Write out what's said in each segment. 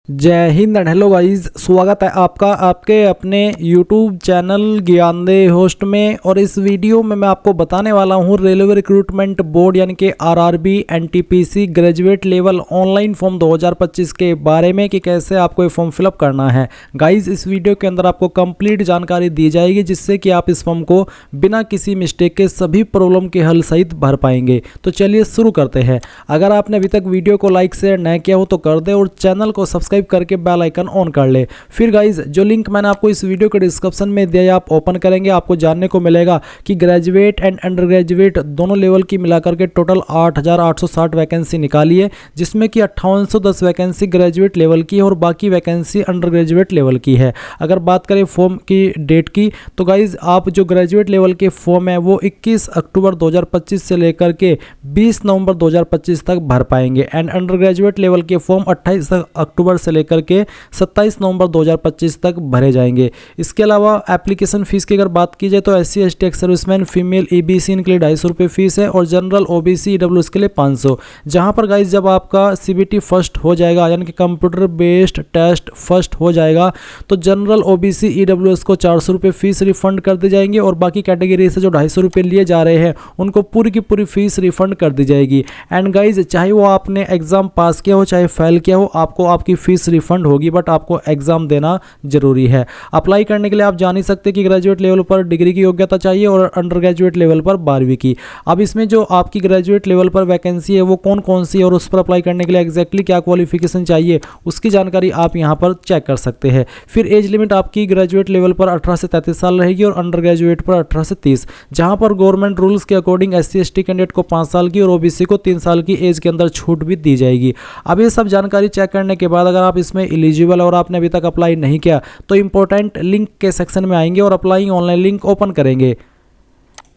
जय Hind and hello guys, स्वागत है आपका आपके अपने YouTube चैनल ज्ञानदेह होस्ट में। और इस वीडियो में मैं आपको बताने वाला हूं रेलवे रिक्रूटमेंट बोर्ड यानी कि RRB NTPC graduate level online form 2025 के बारे में कि कैसे आपको ये फॉर्म फिलअप करना है। गाइस, इस वीडियो के अंदर आपको कंप्लीट जानकारी दी जाएगी जिससे कि आप इस फॉर्म को बिना किसी मिस्टेक के सभी प्रॉब्लम के हल सहित भर पाएंगे। तो चलिए शुरू करते हैं। अगर आपने अभी तक वीडियो को लाइक शेयर न किया हो तो कर दे और चैनल को सब्सक्राइब करके बेल आइकन ऑन कर ले। फिर गाइज, जो लिंक मैंने आपको इस वीडियो के डिस्क्रिप्शन में दिया है आप ओपन करेंगे, आपको जानने को मिलेगा कि ग्रेजुएट एंड अंडर ग्रेजुएट दोनों लेवल की मिलाकर के टोटल 8860 वैकेंसी निकाली है, जिसमें कि 5810 वैकेंसी ग्रेजुएट लेवल की है और बाकी वैकेंसी अंडर ग्रेजुएट लेवल की है। अगर बात करें फॉर्म की डेट की तो गाइज, आप जो ग्रेजुएट लेवल के फॉर्म है वो 21 अक्टूबर 2025 से लेकर के 20 नवंबर 2025 तक भर पाएंगे एंड अंडर ग्रेजुएट लेवल के फॉर्म 28 अक्टूबर से लेकर के 27 नवंबर 2025 तक भरे जाएंगे। इसके अलावा एप्लीकेशन फीस की अगर बात की जाए तो SC ST ex serviceman female EBC इनके लिए 250 रुपये फीस है और जनरल OBC EWS के लिए 500। जहां पर गाइज जब आपका CBT फर्स्ट हो जाएगा यानी कि कंप्यूटर बेस्ड टेस्ट फर्स्ट हो जाएगा तो जनरल OBC EWS को 400 रुपये फीस रिफंड कर दी जाएंगे और बाकी कैटेगरी से जो 250 रुपये लिए जा रहे हैं उनको पूरी की पूरी फीस रिफंड कर दी जाएगी। एंड गाइज, चाहे वो आपने एग्जाम पास किया हो चाहे फेल किया हो, आपको आपकी फीस रिफंड होगी, बट आपको एग्जाम देना जरूरी है। अप्लाई करने के लिए आप जान ही सकते कि ग्रेजुएट लेवल पर डिग्री की योग्यता चाहिए और अंडर ग्रेजुएट लेवल पर 12वीं की। अब इसमें जो आपकी ग्रेजुएट लेवल पर वैकेंसी है वो कौन कौन सी है और उस पर अप्लाई करने के लिए एग्जैक्टली क्या क्वालिफिकेशन चाहिए उसकी जानकारी आप यहाँ पर चेक कर सकते हैं। फिर एज लिमिट आपकी ग्रेजुएट लेवल पर 18 से 33 साल रहेगी और अंडर ग्रेजुएट पर 18 से 30। जहाँ पर गवर्नमेंट रूल्स के अकॉर्डिंग SC ST कैंडिडेट को 5 साल की और OBC को 3 साल की एज के अंदर छूट भी दी जाएगी। अब ये सब जानकारी चेक करने के बाद अगर आप इसमें एलिजिबल और आपने अभी तक अप्लाई नहीं किया तो इंपॉर्टेंट लिंक के सेक्शन में आएंगे और अप्लाई ऑनलाइन लिंक ओपन करेंगे।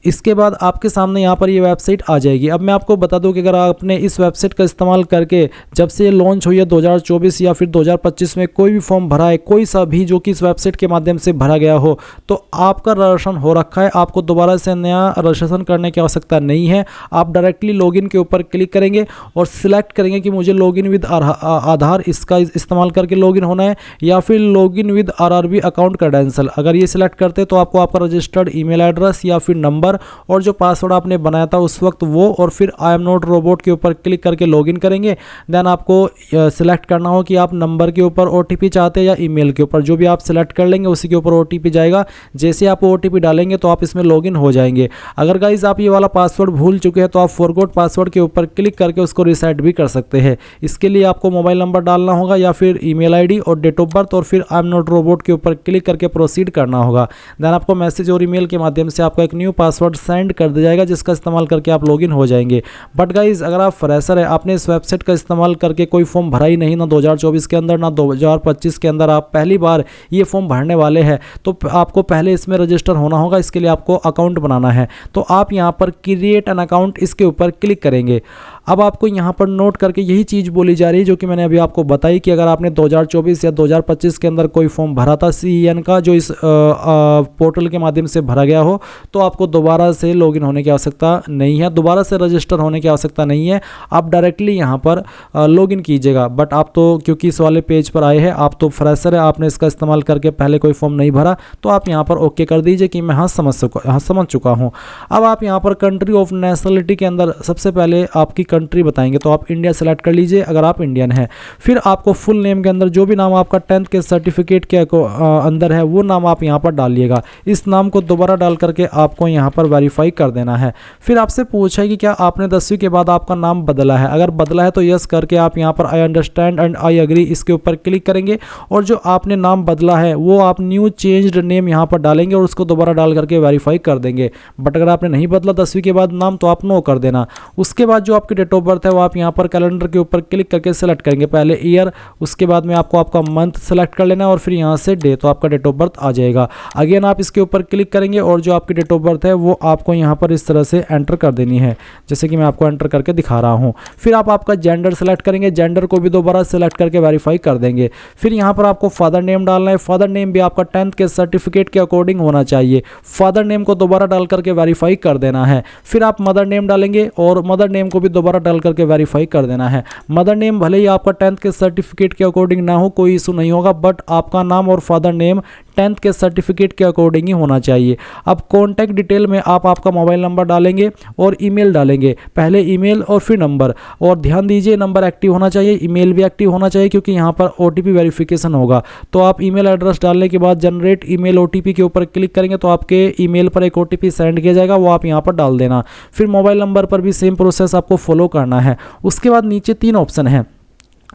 इसके बाद आपके सामने यहाँ पर ये वेबसाइट आ जाएगी। अब मैं आपको बता दूं कि अगर आपने इस वेबसाइट का इस्तेमाल करके जब से ये लॉन्च हुई है 2024 या फिर 2025 में कोई भी फॉर्म भरा है, कोई सा भी जो कि इस वेबसाइट के माध्यम से भरा गया हो, तो आपका रजिस्ट्रेशन हो रखा है। आपको दोबारा से नया रजिस्ट्रेशन करने की आवश्यकता नहीं है। आप डायरेक्टली लॉगिन के ऊपर क्लिक करेंगे और सिलेक्ट करेंगे कि मुझे लॉगिन विद आधार इसका इस्तेमाल करके लॉगिन होना है या फिर login with RRB account credential. अगर ये सिलेक्ट करते तो आपको आपका रजिस्टर्ड ईमेल एड्रेस या फिर नंबर और जो पासवर्ड आपने बनाया था उस वक्त वो और फिर आई एम नॉट रोबोट के ऊपर क्लिक करके लॉगिन करेंगे। देन आपको सिलेक्ट करना हो कि आप नंबर के ऊपर OTP चाहते हैं या ईमेल के ऊपर, जो भी आप सिलेक्ट कर लेंगे उसी के ऊपर OTP जाएगा। जैसे आप OTP डालेंगे तो आप इसमें लॉगिन हो जाएंगे। अगर गाइज आप ये वाला पासवर्ड भूल चुके हैं तो आप फॉरगॉट पासवर्ड के ऊपर क्लिक करके उसको रिसेट भी कर सकते हैं। इसके लिए आपको मोबाइल नंबर डालना होगा या फिर ईमेल ID और डेट ऑफ बर्थ और फिर आई एम नॉट रोबोट के ऊपर क्लिक करके प्रोसीड करना होगा। देन आपको मैसेज और ईमेल के माध्यम से आपको एक न्यू पासवर्ड सेंड कर दिया जाएगा जिसका इस्तेमाल करके आप लॉगिन हो जाएंगे। बट गाइज, अगर आप फ्रेशर है, आपने इस वेबसाइट का इस्तेमाल करके कोई फॉर्म भरा ही नहीं, ना 2024 के अंदर ना 2025 के अंदर, आप पहली बार ये फॉर्म भरने वाले हैं तो आपको पहले इसमें रजिस्टर होना होगा। इसके लिए आपको अकाउंट बनाना है तो आप यहाँ पर क्रिएट एन अकाउंट इसके ऊपर क्लिक करेंगे। अब आपको यहाँ पर नोट करके यही चीज़ बोली जा रही है जो कि मैंने अभी आपको बताई कि अगर आपने 2024 या 2025 के अंदर कोई फॉर्म भरा था CEN का जो इस पोर्टल के माध्यम से भरा गया हो तो आपको दोबारा से लॉगिन होने की आवश्यकता नहीं है, दोबारा से रजिस्टर होने की आवश्यकता नहीं है। आप डायरेक्टली यहाँ पर लॉगिन कीजिएगा। बट आप तो क्योंकि इस वाले पेज पर आए हैं, आप तो फ्रेशर है, आपने इसका इस्तेमाल करके पहले कोई फॉर्म नहीं भरा, तो आप यहाँ पर ओके कर दीजिए कि मैं हाँ समझ चुका हूँ। अब आप यहाँ पर कंट्री ऑफ नेशनलिटी के अंदर सबसे पहले आपकी कंट्री बताएंगे तो आप इंडिया सेलेक्ट कर लीजिए अगर आप इंडियन हैं। फिर आपको फुल नेम के अंदर जो भी नाम आपका 10th के सर्टिफिकेट के अंदर है वो नाम आप यहाँ पर डालिएगा। इस नाम को दोबारा डाल करके आपको यहाँ पर वेरीफाई कर देना है। फिर आपसे पूछा है कि क्या आपने 10वीं के बाद आपका नाम बदला है। अगर बदला है तो यस करके आप यहाँ पर I understand and I agree इसके ऊपर क्लिक करेंगे और जो आपने नाम बदला है वो आप न्यू चेंज्ड नेम यहाँ पर डालेंगे और उसको दोबारा डाल करके वेरीफाई कर देंगे। बट अगर आपने नहीं बदला 10वीं के बाद नाम तो आप नो कर देना। उसके बाद जो आपकी डेट ऑफ बर्थ है वो आप यहाँ पर कैलेंडर के ऊपर क्लिक करके सेलेक्ट करेंगे। पहले ईयर, उसके बाद में आपको आपका मंथ सेलेक्ट कर लेना है और फिर यहाँ से डे, तो आपका डेट ऑफ बर्थ आ जाएगा। अगेन आप इसके ऊपर क्लिक करेंगे और जो आपकी डेट ऑफ बर्थ है वो आपको यहाँ पर इस तरह से एंटर कर देनी है जैसे कि मैं आपको एंटर करके दिखा रहा हूँ। फिर आप आपका जेंडर सेलेक्ट करेंगे, जेंडर को भी दोबारा सेलेक्ट करके वेरीफाई कर देंगे। फिर यहाँ पर आपको फादर नेम डालना है। फादर नेम भी आपका 10th के सर्टिफिकेट के अकॉर्डिंग होना चाहिए। फादर नेम को दोबारा डाल करके वेरीफाई कर देना है। फिर आप मदर नेम डालेंगे और मदर नेम को भी दोबारा दोबारा डाल करके वेरीफाई कर देना है। मदर नेम भले ही आपका 10th के सर्टिफिकेट के अकॉर्डिंग ना हो, कोई इशू नहीं होगा, बट आपका नाम और फादर नेम 10th के सर्टिफिकेट के अकॉर्डिंग ही होना चाहिए। अब कॉन्टैक्ट डिटेल में आप आपका मोबाइल नंबर डालेंगे और ईमेल डालेंगे, पहले ईमेल और फिर नंबर। और ध्यान दीजिए नंबर एक्टिव होना चाहिए, ईमेल भी एक्टिव होना चाहिए, क्योंकि यहाँ पर OTP वेरिफिकेशन होगा। तो आप ईमेल एड्रेस डालने के बाद जनरेट ईमेल OTP के ऊपर क्लिक करेंगे तो आपके ईमेल पर एक OTP सेंड किया जाएगा, वो आप यहाँ पर डाल देना। फिर मोबाइल नंबर पर भी सेम प्रोसेस आपको फॉलो करना है। उसके बाद नीचे 3 ऑप्शन है,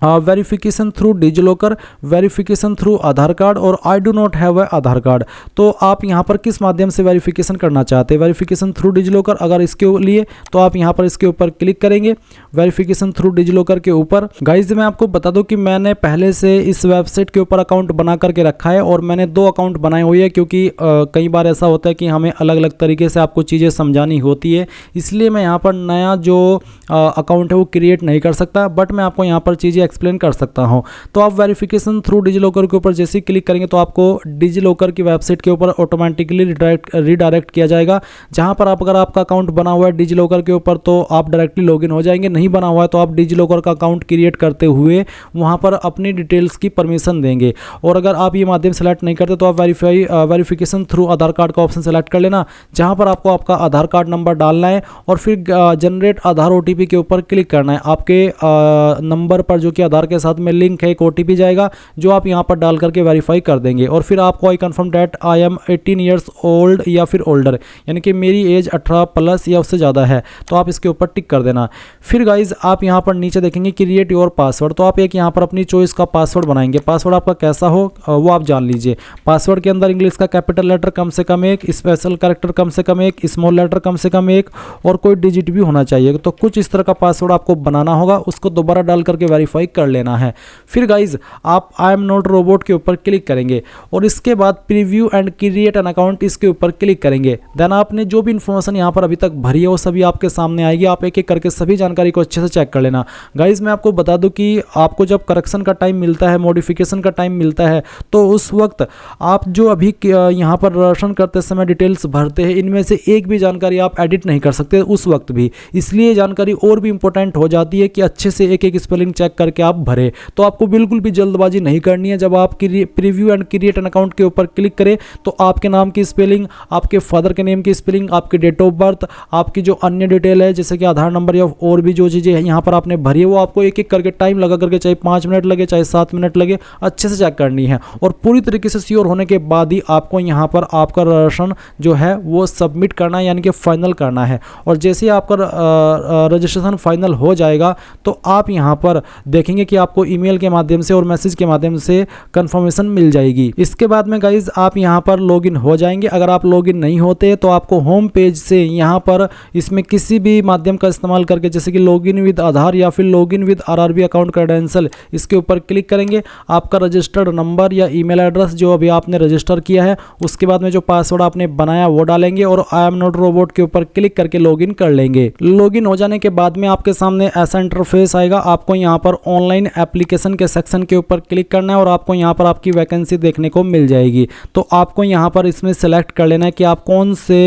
verification through DigiLocker, verification through Aadhaar card और I do not have a Aadhaar card. तो आप यहाँ पर किस माध्यम से वेरिफिकेशन करना चाहते हैं? वेरिफिकेशन थ्रू डिजिलॉकर अगर इसके लिए तो आप यहाँ पर इसके ऊपर क्लिक करेंगे, वेरिफिकेशन थ्रू डिजिलॉकर के ऊपर। गाइज मैं आपको बता दूं कि मैंने पहले से इस वेबसाइट के ऊपर अकाउंट बना करके रखा है और मैंने 2 अकाउंट बनाए हुए हैं, क्योंकि कई बार ऐसा होता है कि हमें अलग अलग तरीके से आपको चीज़ें समझानी होती है, इसलिए मैं यहाँ पर नया जो अकाउंट है वो क्रिएट नहीं कर सकता, बट मैं आपको यहाँ पर चीज़ें एक्सप्लेन कर सकता हूं। तो आप वेरिफिकेशन थ्रू डिजिलॉकर के ऊपर जैसे ही क्लिक करेंगे तो आपको डिजिलॉकर की वेबसाइट के ऊपर ऑटोमेटिकली रिडायरेक्ट किया जाएगा, जहां पर अगर आपका अकाउंट बना हुआ है डिजिलॉकर के ऊपर तो आप डायरेक्टली लॉगिन हो जाएंगे, नहीं बना हुआ है तो आप डिजिलॉकर का अकाउंट क्रिएट करते हुए वहां पर अपनी डिटेल्स की परमिशन देंगे। और अगर आप ये माध्यम सेलेक्ट नहीं करते तो आप वेरिफिकेशन थ्रू आधार कार्ड का ऑप्शन सेलेक्ट कर लेना, जहां पर आपको आपका आधार कार्ड नंबर डालना है और फिर जनरेट आधार OTP के ऊपर क्लिक करना है। आपके नंबर पर जो कि आधार के साथ में लिंक है एक OTP जाएगा, जो आप यहां पर डाल करके वेरीफाई कर देंगे। और फिर आपको I confirm that I am 18 years old या फिर ओल्डर, यानी कि मेरी एज 18 प्लस या उससे ज़्यादा है, तो आप इसके ऊपर टिक कर देना। फिर गाइज आप यहां पर नीचे देखेंगे क्रिएट योर पासवर्ड, तो आप एक यहां पर अपनी चॉइस का पासवर्ड बनाएंगे। पासवर्ड आपका कैसा हो वो आप जान लीजिए। पासवर्ड के अंदर इंग्लिश का कैपिटल लेटर कम से कम 1, स्पेशल कैरेक्टर कम से कम 1, स्मॉल लेटर कम से कम 1 और कोई डिजिट भी होना चाहिए। तो कुछ इस तरह का पासवर्ड आपको बनाना होगा, उसको दोबारा डाल करके वेरीफाई कर लेना है। फिर गाइज आप आई एम नॉट रोबोट के ऊपर क्लिक करेंगे और इसके बाद preview and create an account इसके ऊपर क्लिक करेंगे। देन आपने जो भी इन्फॉर्मेशन यहाँ पर अभी तक भरी है वो सभी आपके सामने आएगी, आप एक एक करके सभी जानकारी को अच्छे से चेक कर लेना। गाइज मैं आपको बता दूं कि आपको जब करेक्शन का टाइम मिलता है, मॉडिफिकेशन का टाइम मिलता है, तो उस वक्त आप जो अभी यहाँ पर राशन करते समय डिटेल्स भरते हैं, इनमें से एक भी जानकारी आप एडिट नहीं कर सकते उस वक्त भी, इसलिए जानकारी और भी इंपॉर्टेंट हो जाती है कि अच्छे से एक एक स्पेलिंग चेक करके आप भरें। तो आपको बिल्कुल भी जल्दबाजी नहीं करनी है। जब आप preview and create an account के ऊपर क्लिक करें तो आपके नाम की स्पेलिंग, आपके फादर के नेम की स्पेलिंग, आपकी डेट ऑफ बर्थ, आपकी जो अन्य डिटेल है जैसे कि आधार नंबर या और भी जो चीज़ें यहाँ पर आपने भरी है वो आपको एक एक करके टाइम लगा करके, चाहे 5 मिनट लगे चाहे 7 मिनट लगे, अच्छे से चेक करनी है। और पूरी तरीके से श्योर होने के बाद ही आपको यहाँ पर आपका रजिस्ट्रेशन जो है वो सबमिट करना है, यानी कि फाइनल करना है। और जैसे ही आपका रजिस्ट्रेशन फाइनल हो जाएगा तो आप यहाँ पर देखेंगे कि आपको ईमेल के माध्यम से और मैसेज के माध्यम से कंफर्मेशन मिल जाएगी। इसके बाद में गाइज आप यहाँ पर लॉगिन हो जाएंगे। अगर आप लॉगिन नहीं होते तो आपको होम पेज से यहाँ पर इसमें किसी भी माध्यम का इस्तेमाल करके जैसे कि लॉगिन विद आधार या फिर login with RRB account credential, इसके ऊपर क्लिक करेंगे। आपका रजिस्टर्ड नंबर या ईमेल एड्रेस जो अभी आपने रजिस्टर किया है, उसके बाद में जो पासवर्ड आपने बनाया वो डालेंगे और आई एम नॉट रोबोट के ऊपर क्लिक करके लॉगिन कर लेंगे। लॉगिन हो जाने के बाद में आपके सामने ऐसा इंटरफेस आएगा। आपको यहाँ पर ऑनलाइन एप्लीकेशन के सेक्शन के ऊपर क्लिक करना है और आपको यहाँ पर आपकी वैकेंसी देखने को मिल जाएगी। तो आपको यहाँ पर इसमें सेलेक्ट कर लेना है कि आप कौन से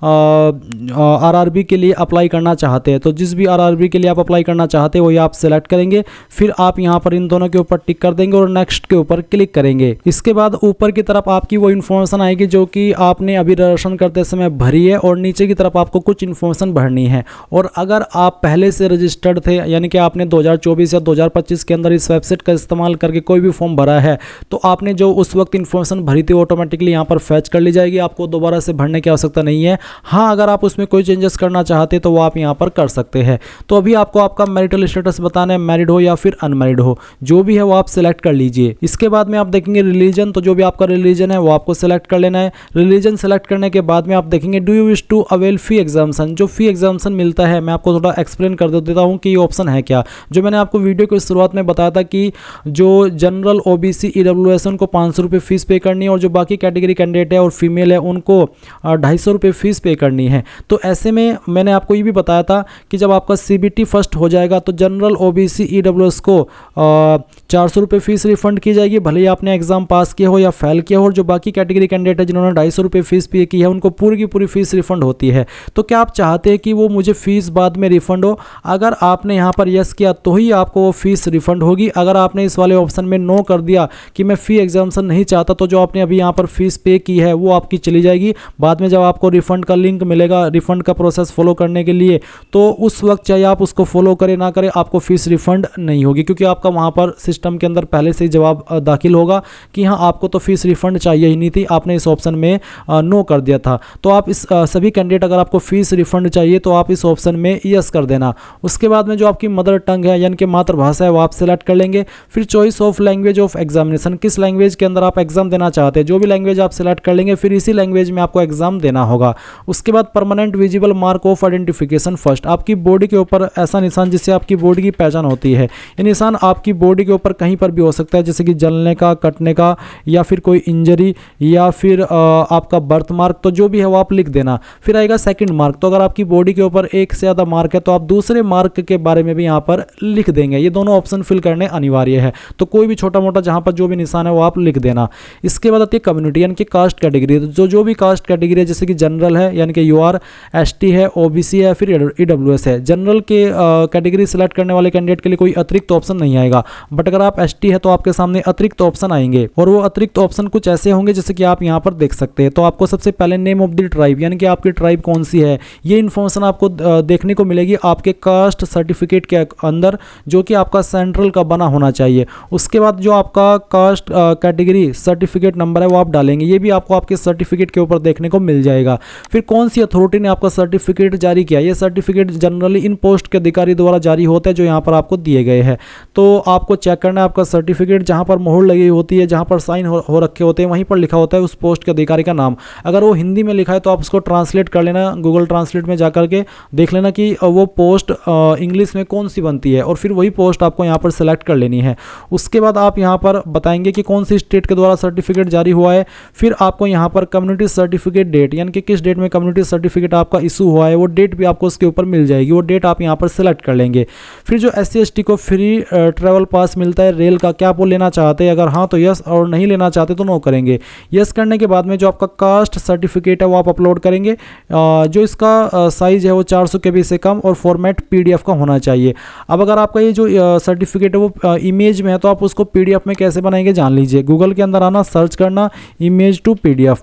RRB के लिए अप्लाई करना चाहते हैं। तो जिस भी RRB के लिए आप अप्लाई करना चाहते हैं वही आप सेलेक्ट करेंगे। फिर आप यहाँ पर इन दोनों के ऊपर टिक कर देंगे और नेक्स्ट के ऊपर क्लिक करेंगे। इसके बाद ऊपर की तरफ आपकी वो इन्फॉर्मेशन आएगी जो कि आपने अभी रजिस्ट्रेशन करते समय भरी है और नीचे की तरफ आपको कुछ इन्फॉर्मेशन भरनी है। और अगर आप पहले से रजिस्टर्ड थे, यानी कि आपने 2024 या 2025 के अंदर इस वेबसाइट का इस्तेमाल करके कोई भी फॉर्म भरा है, तो आपने जो उस वक्त इन्फॉर्मेशन भरी थी ऑटोमेटिकली यहाँ पर फैच कर ली जाएगी, आपको दोबारा से भरने की आवश्यकता नहीं है। हाँ, अगर आप उसमें कोई चेंजेस करना चाहते तो वो आप यहाँ पर कर सकते हैं। तो अभी आपको आपका मैरिटल स्टेटस बताना है, मैरिड हो या फिर अनमैरिड हो, जो भी है वो आप सिलेक्ट कर लीजिए। इसके बाद में आप देखेंगे रिलीजन, तो जो भी आपका रिलीजन है वो आपको सिलेक्ट कर लेना है। रिलीजन सेलेक्ट करने के बाद में आप देखेंगे do you wish to avail fee exemption. जो फी एग्जाम्शन मिलता है मैं आपको थोड़ा एक्सप्लेन कर देता हूँ कि ये ऑप्शन है क्या। जो मैंने आपको वीडियो के शुरुआत में बताया था कि जो जनरल ओबीसी ईडब्ल्यूएस उनको 500 रुपये फीस पे करनी है और जो बाकी कैटेगरी कैंडिडेट है और फीमेल है उनको 250 रुपये फीस पे करनी है। तो ऐसे में मैंने आपको ये भी बताया था कि जब आपका सीबीटी फर्स्ट हो जाएगा तो जनरल ओबीसी ईडब्ल्यूएस को 400 रुपये फीस रिफंड की जाएगी, भले ही आपने एग्जाम पास किया हो या फेल किया हो। और जो बाकी कैटेगरी कैंडिडेट है जिन्होंने 250 रुपये फीस पे की है उनको पूरी की पूरी फीस रिफंड होती है। तो क्या आप चाहते हैं कि वो मुझे फीस बाद में रिफंड हो? अगर आपने यहाँ पर यस किया तो ही आपको वो फीस रिफंड होगी। अगर आपने इस वाले ऑप्शन में नो कर दिया कि मैं फ़ी एग्जाम्शन नहीं चाहता, तो जो आपने अभी यहाँ पर फीस पे की है वो आपकी चली जाएगी। बाद में जब आपको रिफंड का लिंक मिलेगा रिफंड का प्रोसेस फॉलो करने के लिए, तो उस वक्त चाहे आप उसको फॉलो करें ना करें आपको फीस रिफंड नहीं होगी, क्योंकि आपका वहाँ पर सिस्टम के अंदर पहले से ही जवाब दाखिल होगा कि हाँ आपको तो फीस रिफंड चाहिए ही नहीं थी, आपने इस ऑप्शन में नो कर दिया था। तो आप इस सभी कैंडिडेट अगर आपको फीस रिफंड चाहिए तो आप इस ऑप्शन में यस कर देना। उसके बाद में जो आपकी मदर टंग है यानी कि मातृभाषा है वो आप सिलेक्ट कर लेंगे। फिर choice of language of examination, किस लैंग्वेज के अंदर आप एग्जाम देना चाहते हैं, जो भी लैंग्वेज आप सिलेक्ट कर लेंगे फिर इसी लैंग्वेज में आपको एग्जाम देना होगा। उसके बाद permanent visible mark of identification first, आपकी बॉडी के ऊपर ऐसा निशान जिससे आपकी बॉडी की पहचान होती है। ये निशान आपकी बॉडी के ऊपर कहीं पर भी हो सकता है, जैसे कि जलने का, कटने का, या फिर कोई इंजरी, या फिर आपका बर्थ मार्क, तो जो भी है वो आप लिख देना। फिर आएगा सेकंड मार्क, तो अगर आपकी बॉडी के ऊपर एक से ज़्यादा मार्क है तो आप दूसरे मार्क के बारे में भी यहाँ पर लिख देंगे। ये दोनों ऑप्शन फिल करने अनिवार्य है, तो कोई भी छोटा मोटा जहाँ पर जो भी निशान है वो आप लिख देना। इसके बाद आती है कम्युनिटी यानी कि कास्ट कैटेगरी, जो भी कास्ट कैटेगरी है जैसे कि जनरल है यानी कि यूआर, एसटी है, ओबीसी है, फिर ईडब्ल्यूएस है। जनरल के कैटेगरी सिलेक्ट करने वाले कैंडिडेट के लिए कोई अतिरिक्त ऑप्शन नहीं आएगा, बट अगर आप एसटी है तो आपके सामने अतिरिक्त ऑप्शन आएंगे और वो अतिरिक्त ऑप्शन कुछ ऐसे होंगे जैसे कि आप यहाँ पर देख सकते हैं। तो आपको सबसे पहले नेम ऑफ द ट्राइब यानी कि आपकी ट्राइब कौन सी है ये इन्फॉर्मेशन आपको देखने को मिलेगी आपके कास्ट सर्टिफिकेट के अंदर, जो कि आपका सेंट्रल का बना होना चाहिए। उसके बाद जो आपका कास्ट कैटेगरी सर्टिफिकेट नंबर है वो आप डालेंगे, ये भी आपको आपके सर्टिफिकेट के ऊपर देखने को मिल जाएगा। फिर कौन सी अथॉरिटी ने आपका सर्टिफिकेट जारी किया, ये सर्टिफिकेट जनरली इन पोस्ट के अधिकारी द्वारा जारी होता है जो यहाँ पर आपको दिए गए हैं। तो आपको चेक करना है आपका सर्टिफिकेट जहाँ पर मोहर लगी होती है, जहाँ पर साइन हो रखे होते हैं, वहीं पर लिखा होता है उस पोस्ट के अधिकारी का नाम। अगर वो हिंदी में लिखा है तो आप उसको ट्रांसलेट कर लेना, गूगल ट्रांसलेट में जाकर के देख लेना कि वो पोस्ट इंग्लिश में कौन सी बनती है और फिर वही पोस्ट आपको यहाँ पर सेलेक्ट कर लेनी है। उसके बाद आप यहाँ पर बताएंगे कि कौन सी स्टेट के द्वारा सर्टिफिकेट जारी हुआ है। फिर आपको यहाँ पर कम्युनिटी सर्टिफिकेट डेट यानी कि किस डेट में कम्युनिटी सर्टिफिकेट आपका इशू हुआ है वो डेट भी आपको उसके ऊपर मिल जाएगी, वो डेट आप यहाँ पर सेलेक्ट कर लेंगे। फिर जो SC ST को फ्री ट्रैवल पास मिलता है रेल का, क्या आप वो लेना चाहते हैं? अगर हाँ तो यस, और नहीं लेना चाहते तो नो करेंगे। यस करने के बाद में जो आपका कास्ट सर्टिफिकेट है वो आप अपलोड करेंगे। जो इसका साइज है वो 400 KB से कम और फॉर्मेट PDF का होना चाहिए। अब अगर आपका ये जो सर्टिफिकेट है वो इमेज में है तो आप उसको PDF में कैसे बनाएंगे जान लीजिए। गूगल के अंदर आना, सर्च करना इमेज टू PDF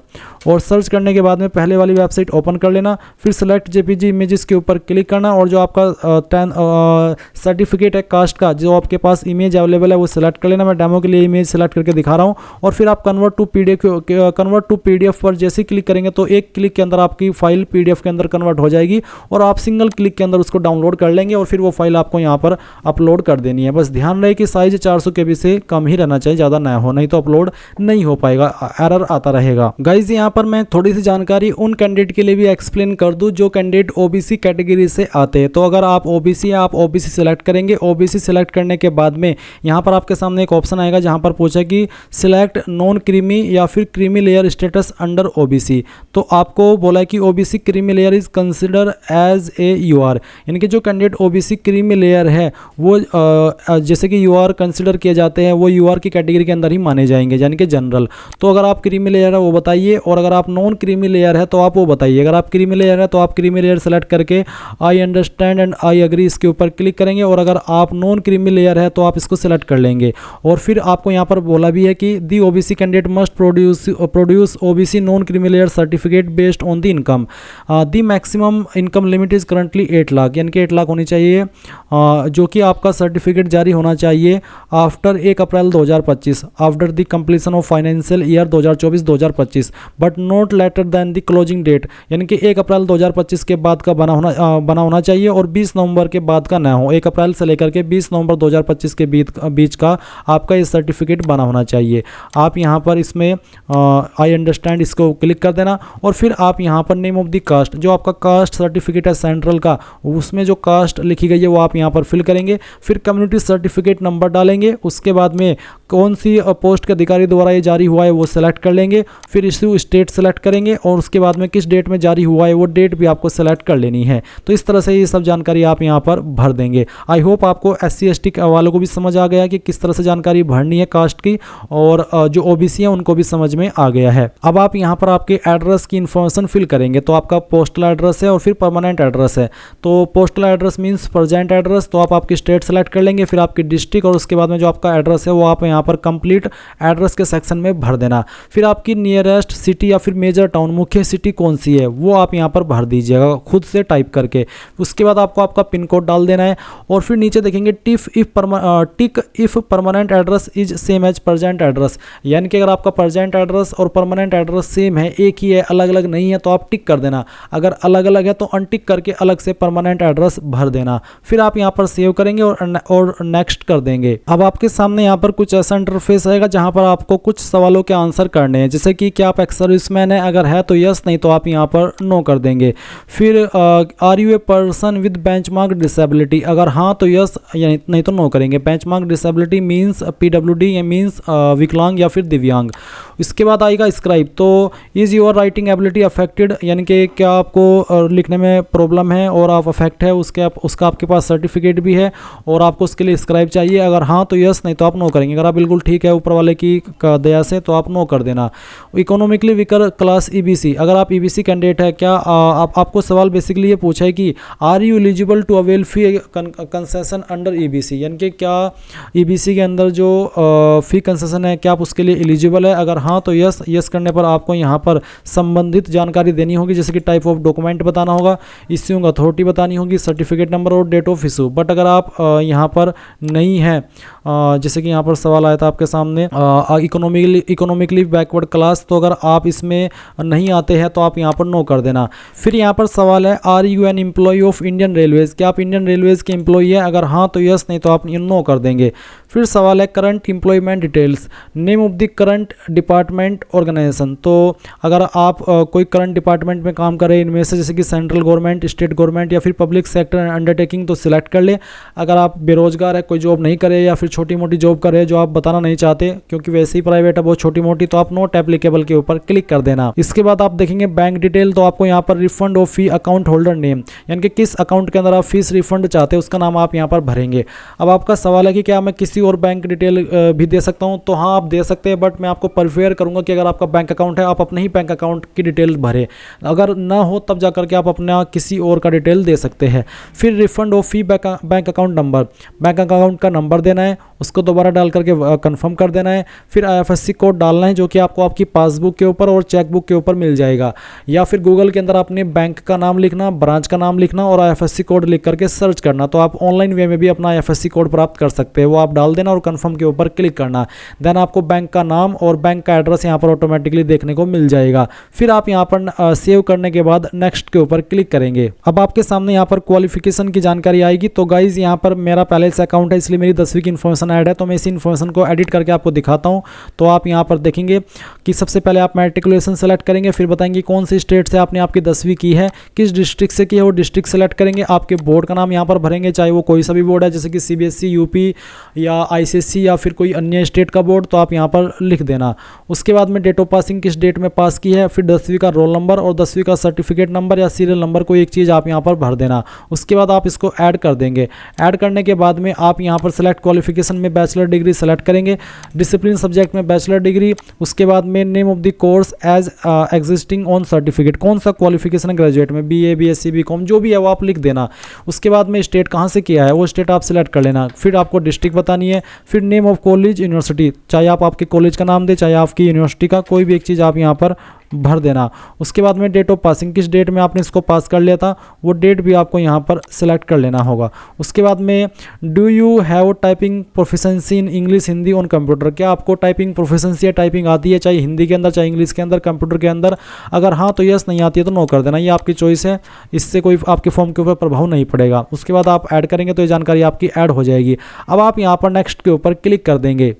और सर्च करने के बाद में पहले वाली वेबसाइट ओपन कर लेना। फिर सेलेक्ट JPG इमेजेस के ऊपर क्लिक करना और जो आपका सर्टिफिकेट है कास्ट का जो आपके पास इमेज अवेलेबल है वो सिलेक्ट कर लेना। मैं डेमो के लिए इमेज सेलेक्ट करके दिखा रहा हूँ। और फिर आप कन्वर्ट टू PDF पर जैसे क्लिक करेंगे तो एक क्लिक के अंदर आपकी फाइल PDF के अंदर कन्वर्ट हो जाएगी और आप सिंगल क्लिक के अंदर उसको डाउनलोड कर लेंगे और फिर वो फाइल आपको यहाँ पर अपलोड कर देनी है। बस ध्यान रहे कि साइज 400 KB से कम ही रहना चाहिए, ज़्यादा ना हो, नहीं तो अपलोड नहीं हो पाएगा, एरर आता रहेगा। गाइज यहाँ पर मैं थोड़ी सी जानकारी उन कैंडिडेट के लिए भी एक्सप्लेन कर दूं जो कैंडिडेट OBC कैटेगरी से आते हैं। तो अगर आप OBC है आप OBC सिलेक्ट करेंगे। OBC सिलेक्ट करने के बाद में यहाँ पर आपके सामने एक ऑप्शन आएगा जहाँ पर पूछा कि सिलेक्ट नॉन क्रीमी या फिर creamy layer status under OBC। तो आपको बोला है कि OBC creamy layer is consider as a UR, यानी कि जो कैंडिडेट OBC क्रीमी लेयर है वो जैसे कि UR कंसिडर किए जाते हैं वो UR की कैटेगरी के अंदर ही माने जाएंगे, यानी कि जनरल। तो अगर आप क्रीमी लेयर है वो बताइए और अगर आप नॉन क्रीमी लेयर है तो आप वो बताइए। अगर आप क्रीमी लेयर है तो आप क्रीमी लेयर सेलेक्ट करके I understand and I agree इसके ऊपर क्लिक करेंगे और अगर आप नॉन क्रीमी लेयर है तो आप इसको सेलेक्ट कर लेंगे। और फिर आपको यहाँ पर बोला भी है कि दी OBC candidate must produce OBC non creamy layer certificate based on the income. The maximum income limit is currently 8 lakh, यानी कि 8 लाख होनी चाहिए, जो कि आपका सर्टिफिकेट जारी होना चाहिए after 1 April 2025 after the completion of financial year 2024-2025 but not later than the closing date, यानी कि 1 अप्रैल 2025 के बाद का बना होना चाहिए और 20 नवंबर के बाद का ना हो। 1 अप्रैल से लेकर के 20 नवंबर 2025 के बीच का आपका ये सर्टिफिकेट बना होना चाहिए। आप यहाँ पर इसमें आई अंडरस्टैंड इसको क्लिक कर देना और फिर आप यहाँ पर नेम ऑफ द कास्ट, जो आपका कास्ट सर्टिफिकेट है सेंट्रल का, उसमें जो कास्ट लिखी गई है वो आप यहाँ पर फिल करेंगे। फिर कम्युनिटी सर्टिफिकेट नंबर डालेंगे, उसके बाद में कौन सी पोस्ट के अधिकारी द्वारा ये जारी हुआ है वो सेलेक्ट कर लेंगे, फिर इशू स्टेट सेलेक्ट करेंगे और उसके बाद में किस डेट में जारी हुआ है वो डेट भी आपको सेलेक्ट कर लेनी है। तो इस तरह से ये सब जानकारी आप यहाँ पर भर देंगे। आई होप आपको SC ST वालों को भी समझ आ गया कि किस तरह से जानकारी भरनी है कास्ट की, और जो OBC है उनको भी समझ में आ गया है। अब आप यहाँ पर आपके एड्रेस की इन्फॉर्मेशन फिल करेंगे। तो आपका पोस्टल एड्रेस है और फिर परमानेंट एड्रेस है। तो postal address means present address, तो आप आपकी स्टेट सेलेक्ट कर लेंगे, फिर आपकी डिस्ट्रिक्ट, और उसके बाद में जो आपका एड्रेस है वो आप यहाँ पर कंप्लीट एड्रेस के सेक्शन में भर देना। फिर आपकी नियरेस्ट सिटी या फिर मेजर टाउन, मुख्य सिटी कौन सी है वो आप यहाँ पर भर दीजिएगा खुद से टाइप करके। उसके बाद आपको आपका पिन कोड डाल देना है और फिर नीचे देखेंगे tick if permanent address is same as present address, यानी कि अगर आपका प्रेजेंट एड्रेस और परमानेंट एड्रेस सेम है, एक ही है, अलग अलग नहीं है, तो आप टिक कर देना। अगर अलग अलग है तो अनटिक करके अलग से परमानेंट एड्रेस भर देना। फिर आप यहाँ पर सेव करेंगे और नेक्स्ट कर देंगे। अब आपके सामने यहाँ पर कुछ ऐसा इंटरफेस आएगा जहाँ पर आपको कुछ सवालों के आंसर करने हैं, जैसे कि क्या आप एक्स सर्विसमैन है, अगर है तो यस, नहीं तो आप यहाँ पर नो कर देंगे। फिर are you a person with benchmark disability, अगर हाँ तो यस, या नहीं तो नो करेंगे। बेंचमार्क डिसेबिलिटी मीन्स PWD या मीन्स विकलांग या फिर दिव्यांग। इसके बाद आएगा स्क्राइब, तो is your writing ability affected, यानी कि क्या आपको लिखने में प्रॉब्लम है और आप अफेक्ट है, उसका आपके पास सर्टिफिकेट भी है और आपको उसके लिए स्क्राइब चाहिए। अगर हाँ तो यस, नहीं तो आप नो करेंगे। अगर आप बिल्कुल ठीक है ऊपर वाले की दया से तो आप नो कर देना। इकोनॉमिकली वीकर क्लास EBC, अगर आप EBC कैंडिडेट है, क्या आपको सवाल बेसिकली ये पूछा है कि are you eligible to avail fee concession under EBC, यानी कि क्या EBC के अंदर जो फी कंसेशन है क्या आप उसके लिए एलिजिबल है। अगर हाँ तो यस करने पर आपको यहाँ पर संबंधित जानकारी देनी होगी, जैसे कि टाइप ऑफ डॉक्यूमेंट बताना होगा, इश्यूइंग अथॉरिटी बतानी होगी, सर्टिफिकेट नंबर और डेट ऑफ इशू। बट अगर आप यहाँ पर नहीं है, जैसे कि यहाँ पर सवाल आया था आपके सामने इकोनॉमिकली बैकवर्ड क्लास, तो अगर आप इसमें नहीं आते हैं तो आप यहाँ पर नो कर देना। फिर यहाँ पर सवाल है are you an employee of Indian railways, क्या आप इंडियन रेलवेज के एम्प्लॉय है, अगर हाँ तो यस, नहीं तो आप नो कर देंगे। फिर सवाल है current employment details, name of the current department organisation, तो अगर आप कोई करंट डिपार्टमेंट में काम कर रहे हैं इनमें से, जैसे कि सेंट्रल गवर्नमेंट, स्टेट गवर्नमेंट या फिर पब्लिक सेक्टर अंडरटेकिंग, तो सिलेक्ट कर ले। अगर आप बेरोजगार है, कोई जॉब नहीं करे या फिर छोटी मोटी जॉब करे जो आप बताना नहीं चाहते क्योंकि वैसे ही प्राइवेट है बहुत छोटी मोटी, तो आप नॉट एप्लीकेबल के ऊपर क्लिक कर देना। इसके बाद आप देखेंगे बैंक डिटेल, तो आपको यहाँ पर refund of fee account holder name, यानी कि किस अकाउंट के अंदर आप फीस रिफंड चाहते हैं उसका नाम आप यहाँ पर भरेंगे। अब आपका सवाल है कि क्या मैं किसी और बैंक डिटेल भी दे सकता हूँ, तो हाँ आप दे सकते हैं, बट मैं आपको प्रेफर करूँगा कि अगर आपका बैंक अकाउंट है आप अपने ही बैंक अकाउंट की डिटेल भरें, अगर ना हो तब जा करके आप अपना किसी और का डिटेल दे सकते हैं। फिर refund of fee bank account number, bank account का नंबर देना है, उसको दोबारा डाल करके कंफर्म कर देना है। फिर IFSC कोड डालना है जो कि आपको आपकी पासबुक के ऊपर और चेकबुक के ऊपर मिल जाएगा, या फिर गूगल के अंदर अपने बैंक का नाम लिखना, ब्रांच का नाम लिखना और IFSC कोड लिख करके सर्च करना, तो आप ऑनलाइन वे में भी अपना IFSC कोड प्राप्त कर सकते हैं। वो आप डाल देना और कंफर्म के ऊपर क्लिक करना, देन आपको बैंक का नाम और बैंक का एड्रेस यहाँ पर ऑटोमेटिकली देखने को मिल जाएगा। फिर आप यहाँ पर सेव करने के बाद नेक्स्ट के ऊपर क्लिक करेंगे। अब आपके सामने यहाँ पर क्वालिफिकेशन की जानकारी आएगी। तो गाइज यहाँ पर मेरा पहले से अकाउंट है इसलिए मेरी 10वीं की इन्फॉर्मेशन ऐड है, तो मैं इसी इन्फॉर्मेशन को एडिट करके आपको दिखाता हूँ। तो आप यहाँ पर देखेंगे कि सबसे पहले आप मैट्रिकुलेशन सेलेक्ट करेंगे, फिर बताएंगे कौन सी स्टेट से आपने आपकी 10वीं की है, किस डिस्ट्रिक्ट से की है वो डिस्ट्रिक्ट सेलेक्ट करेंगे, आपके बोर्ड का नाम यहाँ पर भरेंगे, चाहे वो कोई सा भी बोर्ड है जैसे कि CBSE, UP या ICSE या फिर कोई अन्य स्टेट का बोर्ड, तो आप यहाँ पर लिख देना। उसके बाद में डेट ऑफ पासिंग किस डेट में पास की है, फिर 10वीं का रोल नंबर और 10वीं का सर्टिफिकेट नंबर या सीरियल नंबर, कोई एक चीज़ आप यहाँ पर भर देना। उसके बाद आप इसको ऐड कर देंगे। ऐड करने के बाद में आप यहाँ पर सेलेक्ट क्वालिफिकेशन में बैचलर डिग्री सेलेक्ट करेंगे, डिसिप्लिन सब्जेक्ट में बैचलर डिग्री, उसके बाद में name of the course as existing on certificate, कौन सा क्वालिफिकेशन है ग्रेजुएट में, BA, BSc, BCom जो भी है वो आप लिख देना। उसके बाद में स्टेट कहाँ से किया है वो स्टेट आप सेलेक्ट कर लेना। फिर आपको डिस्ट्रिक्ट बतानी है, फिर नेम ऑफ कॉलेज, यूनिवर्सिटी, चाहे आप आपके कॉलेज का नाम दे चाहे आपकी यूनिवर्सिटी का, कोई भी एक चीज़ आप यहाँ पर भर देना। उसके बाद में डेट ऑफ पासिंग, किस डेट में आपने इसको पास कर लिया था वो डेट भी आपको यहाँ पर सेलेक्ट कर लेना होगा। उसके बाद में do you have typing proficiency in English, Hindi on computer, क्या आपको टाइपिंग प्रोफिशेंसी या टाइपिंग आती है चाहे हिंदी के अंदर चाहे इंग्लिश के अंदर कंप्यूटर के अंदर, अगर हाँ तो यस, नहीं आती है तो नो कर देना, ये आपकी चॉइस है, इससे कोई आपके फॉर्म के ऊपर प्रभाव नहीं पड़ेगा। उसके बाद आप ऐड करेंगे तो ये जानकारी आपकी ऐड हो जाएगी। अब आप यहाँ पर नेक्स्ट के ऊपर क्लिक कर देंगे।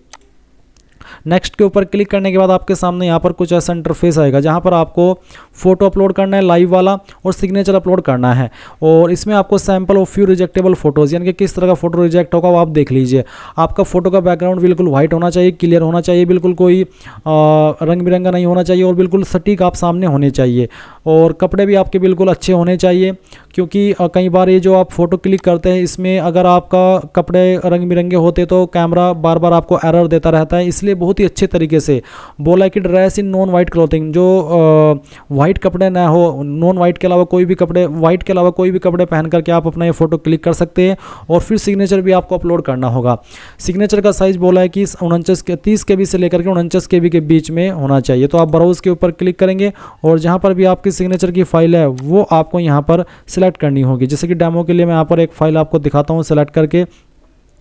नेक्स्ट के ऊपर क्लिक करने के बाद आपके सामने यहाँ पर कुछ ऐसा इंटरफेस आएगा जहाँ पर आपको फोटो अपलोड करना है लाइव वाला और सिग्नेचर अपलोड करना है। और इसमें आपको सैंपल ऑफ फ्यू रिजेक्टेबल फोटोज़ यानी कि किस तरह का फोटो रिजेक्ट होगा वो आप देख लीजिए। आपका फोटो का बैकग्राउंड बिल्कुल वाइट होना चाहिए, क्लियर होना चाहिए, बिल्कुल कोई रंग बिरंगा नहीं होना चाहिए और बिल्कुल सटीक आप सामने होने चाहिए। और कपड़े भी आपके बिल्कुल अच्छे होने चाहिए, क्योंकि कई बार ये जो आप फ़ोटो क्लिक करते हैं इसमें अगर आपका कपड़े रंग बिरंगे होते तो कैमरा बार बार आपको एरर देता रहता है। इसलिए बहुत ही अच्छे तरीके से बोला कि dress in non white clothing, जो वाइट कपड़े ना हो, नॉन वाइट के अलावा कोई भी कपड़े, वाइट के अलावा कोई भी कपड़े पहन करके आप अपना ये फ़ोटो क्लिक कर सकते हैं। और फिर सिग्नेचर भी आपको अपलोड करना होगा। सिग्नेचर का साइज़ बोला है कि 30 KB से लेकर के 49 KB के बीच में होना चाहिए। तो आप ब्राउज़ के ऊपर क्लिक करेंगे और जहाँ पर भी आपकी सिग्नेचर की फाइल है वो आपको यहाँ पर सिलेक्ट करनी होगी। जैसे कि डेमो के लिए मैं यहाँ पर एक फ़ाइल आपको दिखाता हूँ सिलेक्ट करके।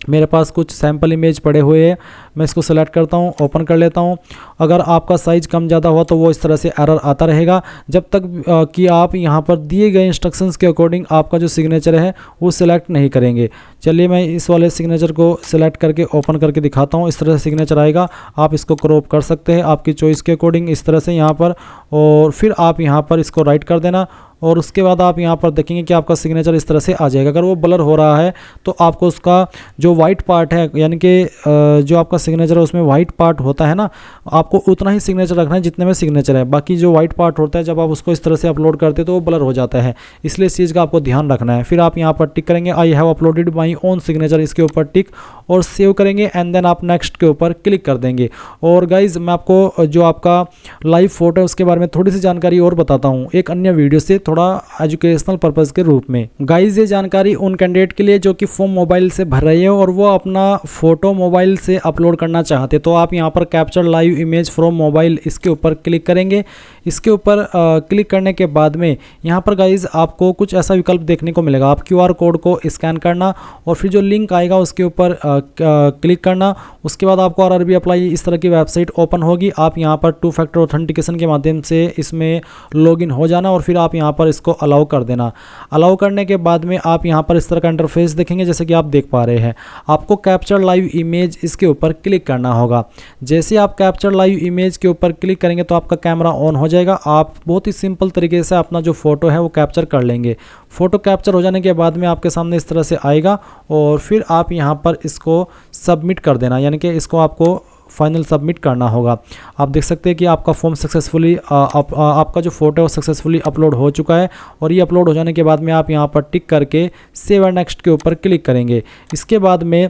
मेरे पास कुछ सैम्पल इमेज पड़े हुए हैं, मैं इसको सेलेक्ट करता हूँ, ओपन कर लेता हूँ। अगर आपका साइज़ कम ज़्यादा हुआ तो वो इस तरह से एरर आता रहेगा जब तक कि आप यहाँ पर दिए गए इंस्ट्रक्शंस के अकॉर्डिंग आपका जो सिग्नेचर है वो सिलेक्ट नहीं करेंगे। चलिए मैं इस वाले सिग्नेचर को सिलेक्ट करके ओपन करके दिखाता हूँ। इस तरह से सिग्नेचर आएगा, आप इसको क्रॉप कर सकते हैं आपकी चॉइस के अकॉर्डिंग इस तरह से यहाँ पर। और फिर आप यहाँ पर इसको राइट कर देना और उसके बाद आप यहाँ पर देखेंगे कि आपका सिग्नेचर इस तरह से आ जाएगा। अगर वो ब्लर हो रहा है तो आपको उसका जो वाइट पार्ट है, यानी कि जो आपका सिग्नेचर है उसमें वाइट पार्ट होता है ना, आपको उतना ही सिग्नेचर रखना है जितने में सिग्नेचर है। बाकी जो वाइट पार्ट होता है जब आप उसको इस तरह से अपलोड करते हैं तो वो ब्लर हो जाता है, इसलिए इस चीज़ का आपको ध्यान रखना है। फिर आप यहाँ पर टिक करेंगे I have uploaded my own signature, इसके ऊपर टिक और सेव करेंगे एंड देन आप नेक्स्ट के ऊपर क्लिक कर देंगे। और गाइज मैं आपको जो आपका लाइव फोटो है उसके बारे में थोड़ी सी जानकारी और बताता हूँ एक अन्य वीडियो से, थोड़ा एजुकेशनल पर्पज़ के रूप में। गाइज ये जानकारी उन कैंडिडेट के लिए जो कि फॉर्म मोबाइल से भर रही है और वो अपना फ़ोटो मोबाइल से अपलोड करना चाहते, तो आप यहाँ पर capture live image from mobile इसके ऊपर क्लिक करेंगे। इसके ऊपर क्लिक करने के बाद में यहाँ पर गाइज आपको कुछ ऐसा विकल्प देखने को मिलेगा। आप QR कोड को स्कैन करना और फिर जो लिंक आएगा उसके ऊपर क्लिक करना। उसके बाद आपको RRB अप्लाई इस तरह की वेबसाइट ओपन होगी। आप यहाँ पर 2 फैक्टर ऑथेंटिकेशन के माध्यम से इसमें लॉगिन हो जाना और फिर आप यहाँ पर इसको अलाउ कर देना। अलाउ करने के बाद में आप यहाँ पर इस तरह का इंटरफेस देखेंगे जैसे कि आप देख पा रहे हैं। आपको कैप्चर लाइव इमेज इसके ऊपर क्लिक करना होगा। जैसे आप कैप्चर लाइव इमेज के ऊपर क्लिक करेंगे तो आपका कैमरा ऑन हो जाएगा। आप बहुत ही सिंपल तरीके से अपना जो फोटो है वो कैप्चर कर लेंगे। फोटो कैप्चर हो जाने के बाद में आपके सामने इस तरह से आएगा और फिर आप यहाँ पर इसको सबमिट कर देना, यानी कि इसको आपको फाइनल सबमिट करना होगा। आप देख सकते हैं कि आपका फॉर्म सक्सेसफुली आपका जो फोटो है वो सक्सेसफुली अपलोड हो चुका है। और ये अपलोड हो जाने के बाद में आप यहाँ पर टिक करके सेव एंड नेक्स्ट के ऊपर क्लिक करेंगे। इसके बाद में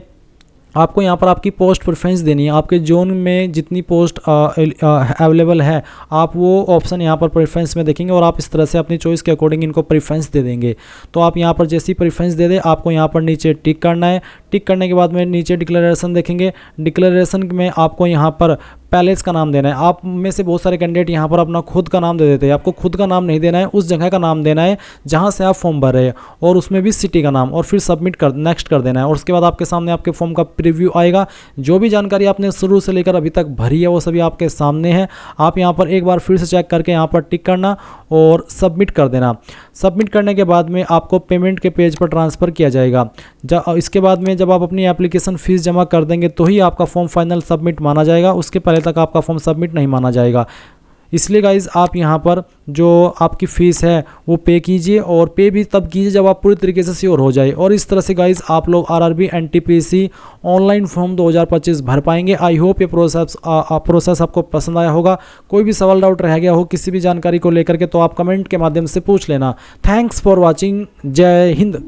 आपको यहाँ पर आपकी पोस्ट प्रेफरेंस देनी है। आपके जोन में जितनी पोस्ट अवेलेबल है आप वो ऑप्शन यहाँ पर प्रेफरेंस में देखेंगे और आप इस तरह से अपनी चॉइस के अकॉर्डिंग इनको प्रेफरेंस दे देंगे। तो आप यहाँ पर जैसी प्रेफरेंस दे दें आपको यहाँ पर नीचे टिक करना है। टिक करने के बाद में नीचे डिक्लेरेशन देखेंगे। डिक्लेरेशन में आपको यहाँ पर पैलेस का नाम देना है। आप में से बहुत सारे कैंडिडेट यहाँ पर अपना खुद का नाम दे देते हैं। आपको खुद का नाम नहीं देना है, उस जगह का नाम देना है जहाँ से आप फॉर्म भर रहे हैं और उसमें भी सिटी का नाम, और फिर सबमिट कर नेक्स्ट कर देना है। और उसके बाद आपके सामने आपके फॉर्म का प्रीव्यू आएगा। जो भी जानकारी आपने शुरू से लेकर अभी तक भरी है वो सभी आपके सामने है। आप यहाँ पर एक बार फिर से चेक करके यहाँ पर टिक करना और सबमिट कर देना। सबमिट करने के बाद में आपको पेमेंट के पेज पर ट्रांसफ़र किया जाएगा। इसके बाद में जब आप अपनी एप्लीकेशन फ़ीस जमा कर देंगे तो ही आपका फॉर्म फाइनल सबमिट माना जाएगा, उसके पहले तक आपका फॉर्म सबमिट नहीं माना जाएगा। इसलिए गाइज़ आप यहाँ पर जो आपकी फ़ीस है वो पे कीजिए और पे भी तब कीजिए जब आप पूरी तरीके से श्योर हो जाए। और इस तरह से गाइज़ आप लोग RRB NTPC ऑनलाइन फॉर्म 2025 भर पाएंगे। आई होप ये प्रोसेस आपको पसंद आया होगा। कोई भी सवाल डाउट रह गया हो किसी भी जानकारी को लेकर के तो आप कमेंट के माध्यम से पूछ लेना। Thanks for watching. जय हिंद।